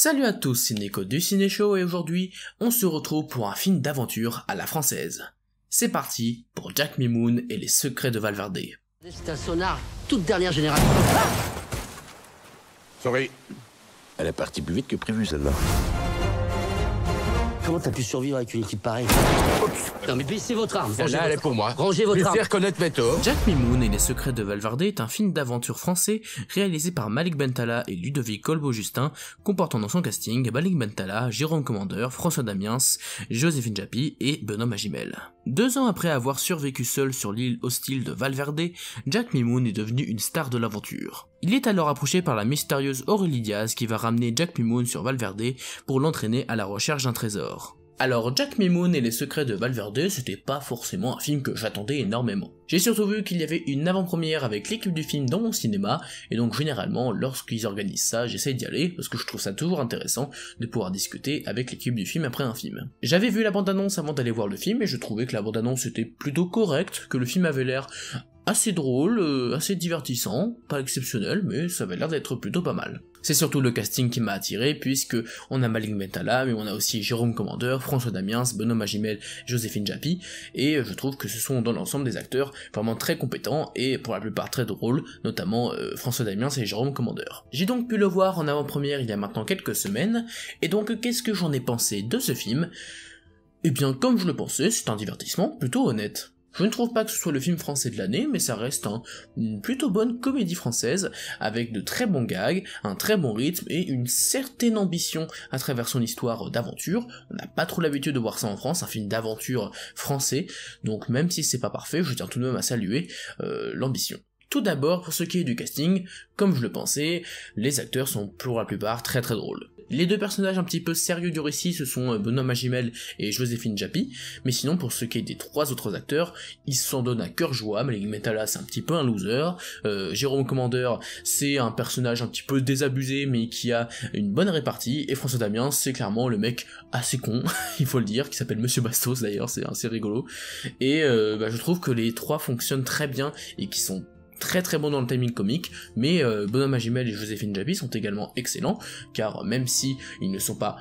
Salut à tous, c'est Neko du Ciné Show et aujourd'hui, on se retrouve pour un film d'aventure à la française. C'est parti pour Jack Mimoun et les secrets de Valverde. C'est un sonar toute dernière génération. Sorry. Elle est partie plus vite que prévu, celle-là. Comment t'as pu survivre avec une équipe pareille? Non mais baissez votre arme. Celle-là, elle est pour moi. Rangez votre Je arme. sais reconnaître mes torts. Jack Mimoun et les secrets de Valverde est un film d'aventure français réalisé par Malik Bentala et Ludovic Colbeau-Justin, comportant dans son casting Malik Bentala, Jérôme Commandeur, François Damiens, Joséphine Japy et Benoît Magimel. 2 ans après avoir survécu seul sur l'île hostile de Valverde, Jack Mimoun est devenu une star de l'aventure. Il est alors approché par la mystérieuse Aurélie Diaz qui va ramener Jack Mimoun sur Valverde pour l'entraîner à la recherche d'un trésor. Alors Jack Mimoun et les secrets de Valverde, c'était pas forcément un film que j'attendais énormément. J'ai surtout vu qu'il y avait une avant-première avec l'équipe du film dans mon cinéma, et donc généralement lorsqu'ils organisent ça, j'essaye d'y aller, parce que je trouve ça toujours intéressant de pouvoir discuter avec l'équipe du film après un film. J'avais vu la bande-annonce avant d'aller voir le film, et je trouvais que la bande-annonce était plutôt correcte, que le film avait l'air assez drôle, assez divertissant, pas exceptionnel, mais ça avait l'air d'être plutôt pas mal. C'est surtout le casting qui m'a attiré, puisque on a Malik Bentala, mais on a aussi Jérôme Commandeur, François Damiens, Benoît Magimel, Joséphine Japy, et je trouve que ce sont dans l'ensemble des acteurs vraiment très compétents, et pour la plupart très drôles, notamment François Damiens et Jérôme Commandeur. J'ai donc pu le voir en avant-première il y a maintenant quelques semaines, et donc qu'est-ce que j'en ai pensé de ce film? Eh bien, comme je le pensais, c'est un divertissement plutôt honnête. Je ne trouve pas que ce soit le film français de l'année, mais ça reste une plutôt bonne comédie française, avec de très bons gags, un très bon rythme et une certaine ambition à travers son histoire d'aventure. On n'a pas trop l'habitude de voir ça en France, un film d'aventure français, donc même si c'est pas parfait, je tiens tout de même à saluer l'ambition. Tout d'abord, pour ce qui est du casting, comme je le pensais, les acteurs sont pour la plupart très drôles. Les 2 personnages un petit peu sérieux du récit, ce sont Benoît Magimel et Joséphine Japy, mais sinon pour ce qui est des 3 autres acteurs, ils s'en donnent à cœur joie. Malik Bentala c'est un petit peu un loser, Jérôme Commandeur c'est un personnage un petit peu désabusé mais qui a une bonne répartie, et François Damiens c'est clairement le mec assez con, il faut le dire, qui s'appelle Monsieur Bastos d'ailleurs, c'est assez rigolo, et je trouve que les 3 fonctionnent très bien et qui sont très bons dans le timing comique, mais Benoît Magimel et Joséphine Japy sont également excellents, car même si ils ne sont pas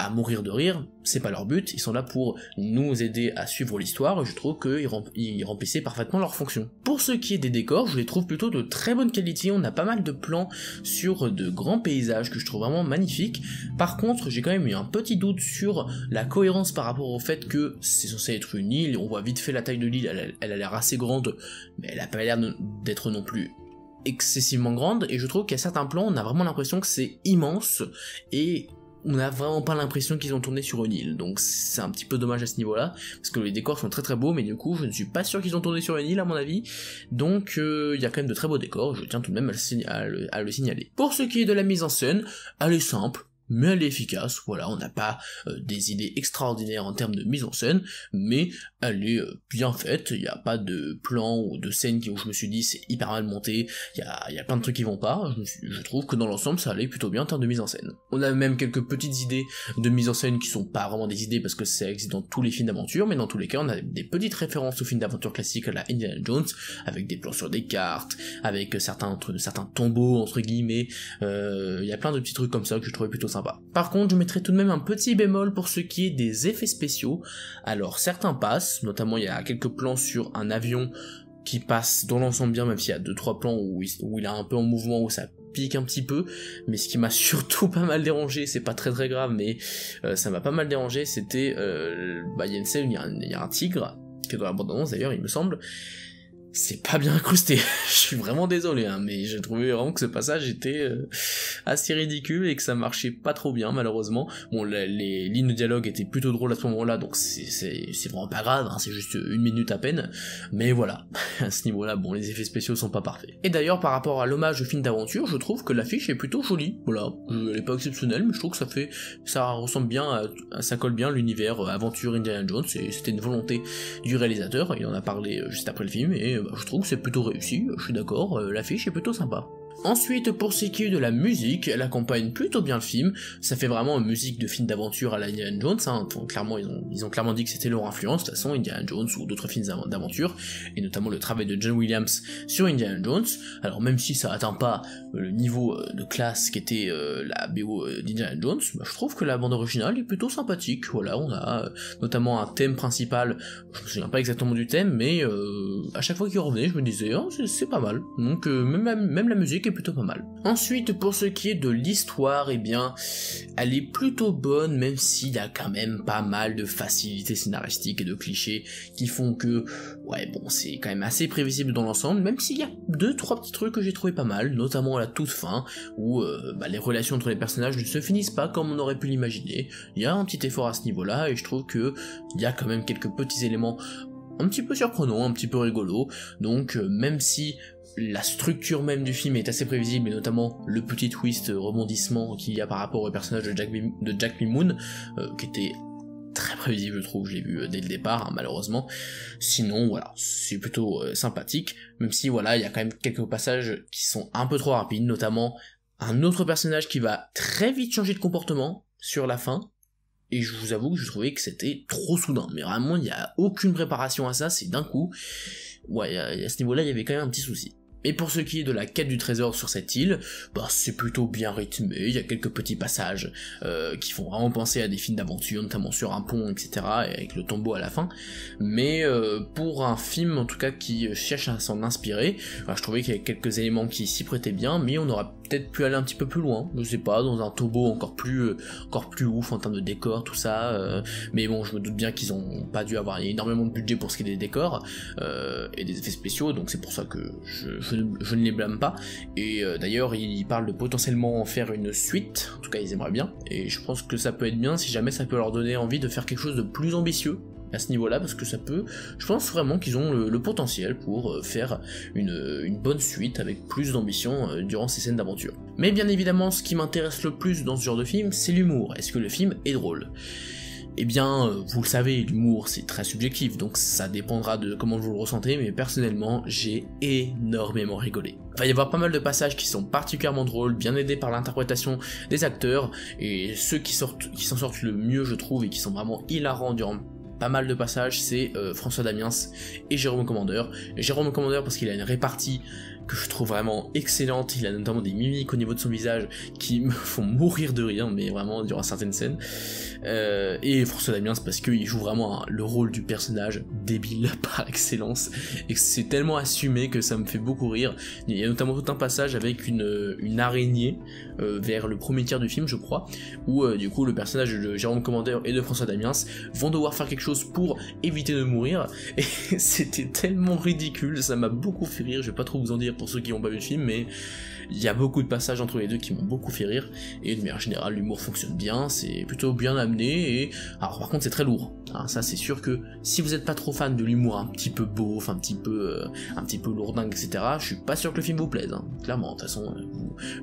à mourir de rire, c'est pas leur but, ils sont là pour nous aider à suivre l'histoire, et je trouve qu'ils remplissaient parfaitement leur fonction. Pour ce qui est des décors, je les trouve plutôt de très bonne qualité, on a pas mal de plans sur de grands paysages que je trouve vraiment magnifiques. Par contre, j'ai quand même eu un petit doute sur la cohérence par rapport au fait que c'est censé être une île, et on voit vite fait la taille de l'île, elle a l'air assez grande, mais elle a pas l'air d'être non plus excessivement grande, et je trouve qu'à certains plans, on a vraiment l'impression que c'est immense, et on n'a vraiment pas l'impression qu'ils ont tourné sur une île, donc c'est un petit peu dommage à ce niveau-là, parce que les décors sont très beaux, mais du coup je ne suis pas sûr qu'ils ont tourné sur une île à mon avis, donc il y a quand même de très beaux décors, je tiens tout de même à le signaler. Pour ce qui est de la mise en scène, elle est simple, mais elle est efficace, voilà, on n'a pas des idées extraordinaires en termes de mise en scène, mais elle est bien faite, il n'y a pas de plan ou de scène où je me suis dit c'est hyper mal monté, il y a plein de trucs qui vont pas, je trouve que dans l'ensemble ça allait plutôt bien en termes de mise en scène. On a même quelques petites idées de mise en scène qui sont pas vraiment des idées parce que ça existe dans tous les films d'aventure, mais dans tous les cas on a des petites références aux films d'aventure classiques à la Indiana Jones, avec des plans sur des cartes, avec certains tombeaux entre guillemets, il y a plein de petits trucs comme ça que je trouvais plutôt sympa. Par contre, je mettrai tout de même un petit bémol pour ce qui est des effets spéciaux. Alors certains passent, notamment il y a quelques plans sur un avion qui passe dans l'ensemble bien, même s'il y a 2-3 plans où il est un peu en mouvement, où ça pique un petit peu, mais ce qui m'a surtout pas mal dérangé, c'est pas très grave, mais ça m'a pas mal dérangé, c'était, il y a une scène où il y a un tigre, qui est dans la bande-annonce d'ailleurs, il me semble. C'est pas bien incrusté, je suis vraiment désolé, hein, mais j'ai trouvé vraiment que ce passage était assez ridicule et que ça marchait pas trop bien malheureusement. Bon, les lignes de dialogue étaient plutôt drôles à ce moment-là, donc c'est vraiment pas grave, hein, c'est juste 1 minute à peine, mais voilà, à ce niveau-là, bon, les effets spéciaux sont pas parfaits. Et d'ailleurs, par rapport à l'hommage au film d'aventure, je trouve que l'affiche est plutôt jolie, voilà, elle est pas exceptionnelle, mais je trouve que ça ressemble bien, ça colle bien l'univers aventure Indiana Jones, et c'était une volonté du réalisateur, il en a parlé juste après le film, et je trouve que c'est plutôt réussi, je suis d'accord, l'affiche est plutôt sympa. Ensuite, pour ce qui est de la musique, elle accompagne plutôt bien le film, ça fait vraiment une musique de film d'aventure à la Indiana Jones, hein. Clairement, ils ont clairement dit que c'était leur influence, de toute façon, Indiana Jones ou d'autres films d'aventure, et notamment le travail de John Williams sur Indiana Jones, alors même si ça atteint pas le niveau de classe qu'était la BO d'Indiana Jones, bah, je trouve que la bande originale est plutôt sympathique, voilà, on a notamment un thème principal, je me souviens pas exactement du thème, mais à chaque fois qu'il revenait, je me disais, oh, c'est pas mal, donc même la musique est plutôt pas mal. Ensuite, pour ce qui est de l'histoire, eh bien, elle est plutôt bonne, même s'il y a quand même pas mal de facilités scénaristiques et de clichés qui font que, ouais, bon, c'est quand même assez prévisible dans l'ensemble, même s'il y a 2-3 petits trucs que j'ai trouvé pas mal, notamment à la toute fin, où les relations entre les personnages ne se finissent pas comme on aurait pu l'imaginer. Il y a un petit effort à ce niveau-là, et je trouve que il y a quand même quelques petits éléments un petit peu surprenants, un petit peu rigolos, donc même si la structure même du film est assez prévisible, et notamment le petit twist rebondissement qu'il y a par rapport au personnage de Jack Mimoun, qui était très prévisible, je trouve, je l'ai vu dès le départ, hein, malheureusement. Sinon, voilà, c'est plutôt sympathique, même si, voilà, il y a quand même quelques passages qui sont un peu trop rapides, notamment un autre personnage qui va très vite changer de comportement sur la fin, et je vous avoue que je trouvais que c'était trop soudain, mais vraiment, il n'y a aucune préparation à ça, c'est d'un coup. Ouais, à ce niveau-là, il y avait quand même un petit souci. Et pour ce qui est de la quête du trésor sur cette île, bah c'est plutôt bien rythmé, il y a quelques petits passages qui font vraiment penser à des films d'aventure, notamment sur un pont, etc., et avec le tombeau à la fin, mais pour un film en tout cas qui cherche à s'en inspirer, bah, je trouvais qu'il y avait quelques éléments qui s'y prêtaient bien, mais on aurait peut-être pu aller un petit peu plus loin, je sais pas, dans un tombeau encore plus ouf en termes de décor, tout ça, mais bon, je me doute bien qu'ils ont pas dû avoir énormément de budget pour ce qui est des décors, et des effets spéciaux, donc c'est pour ça que je ne les blâme pas, et d'ailleurs ils parlent de potentiellement en faire une suite, en tout cas ils aimeraient bien, et je pense que ça peut être bien si jamais ça peut leur donner envie de faire quelque chose de plus ambitieux à ce niveau-là, parce que ça peut, je pense vraiment qu'ils ont le potentiel pour faire une bonne suite avec plus d'ambition durant ces scènes d'aventure. Mais bien évidemment, ce qui m'intéresse le plus dans ce genre de film, c'est l'humour. Est-ce que le film est drôle ? Eh bien, vous le savez, l'humour c'est très subjectif, donc ça dépendra de comment vous le ressentez, mais personnellement, j'ai énormément rigolé. Il va y avoir pas mal de passages qui sont particulièrement drôles, bien aidés par l'interprétation des acteurs, et ceux qui s'en sortent le mieux, je trouve, et qui sont vraiment hilarants durant pas mal de passages, c'est François Damiens et Jérôme Commandeur. Jérôme Commandeur parce qu'il a une répartie que je trouve vraiment excellente, il a notamment des mimiques au niveau de son visage qui me font mourir de rire, mais vraiment durant certaines scènes, et François Damiens parce qu'il joue vraiment le rôle du personnage débile par excellence, et c'est tellement assumé que ça me fait beaucoup rire. Il y a notamment tout un passage avec une araignée vers le premier tiers du film, je crois, où du coup le personnage de Jérôme Commandeur et de François Damiens vont devoir faire quelque chose pour éviter de mourir, et c'était tellement ridicule, ça m'a beaucoup fait rire, je vais pas trop vous en dire pour ceux qui n'ont pas vu le film, mais il y a beaucoup de passages entre les deux qui m'ont beaucoup fait rire, et de manière générale l'humour fonctionne bien, c'est plutôt bien amené, et alors par contre c'est très lourd, hein, ça c'est sûr que si vous êtes pas trop fan de l'humour un petit peu beauf, un petit peu lourdingue, etc., je suis pas sûr que le film vous plaise, hein, clairement, de toute façon,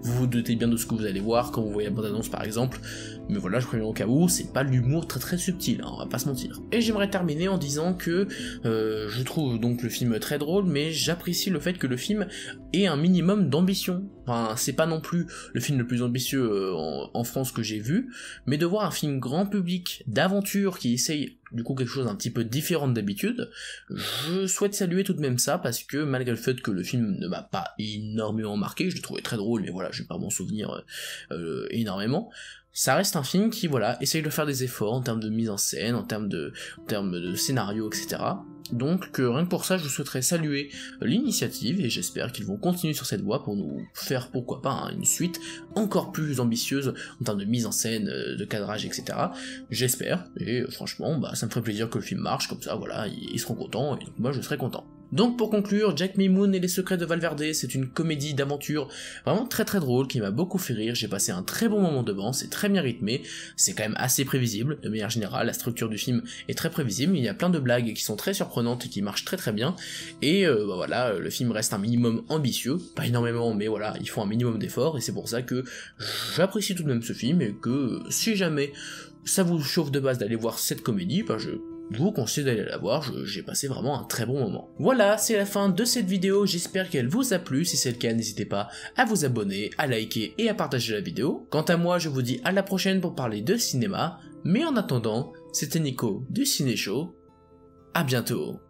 vous vous doutez bien de ce que vous allez voir quand vous voyez la bande-annonce par exemple, mais voilà, je préviens au cas où, c'est pas l'humour très très subtil, hein, on va pas se mentir. Et j'aimerais terminer en disant que je trouve donc le film très drôle, mais j'apprécie le fait que le film ait un minimum d'ambition. Enfin, c'est pas non plus le film le plus ambitieux en France que j'ai vu, mais de voir un film grand public d'aventure qui essaye du coup quelque chose un petit peu différent d'habitude, je souhaite saluer tout de même ça, parce que malgré le fait que le film ne m'a pas énormément marqué, je l'ai trouvé très drôle, mais voilà, je vais pas m'en souvenir énormément, ça reste un film qui, voilà, essaye de faire des efforts en termes de mise en scène, en termes de scénario, etc. Donc rien que pour ça, je souhaiterais saluer l'initiative, et j'espère qu'ils vont continuer sur cette voie pour nous faire, pourquoi pas, hein, une suite encore plus ambitieuse en termes de mise en scène, de cadrage, etc. J'espère, et franchement, bah, ça me ferait plaisir que le film marche, comme ça, voilà, ils seront contents, et donc moi je serai content. Donc pour conclure, Jack Mimoun et les secrets de Valverde, c'est une comédie d'aventure vraiment très très drôle qui m'a beaucoup fait rire, j'ai passé un très bon moment devant, c'est très bien rythmé, c'est quand même assez prévisible, de manière générale, la structure du film est très prévisible, il y a plein de blagues qui sont très surprenantes et qui marchent très très bien, et bah voilà, le film reste un minimum ambitieux, pas énormément, mais voilà, ils font un minimum d'efforts, et c'est pour ça que j'apprécie tout de même ce film, et que si jamais ça vous chauffe de base d'aller voir cette comédie, bah je je vous conseille d'aller la voir, j'ai passé vraiment un très bon moment. Voilà, c'est la fin de cette vidéo, j'espère qu'elle vous a plu, si c'est le cas n'hésitez pas à vous abonner, à liker et à partager la vidéo. Quant à moi, je vous dis à la prochaine pour parler de cinéma, mais en attendant, c'était Nico du Ciné Show, à bientôt.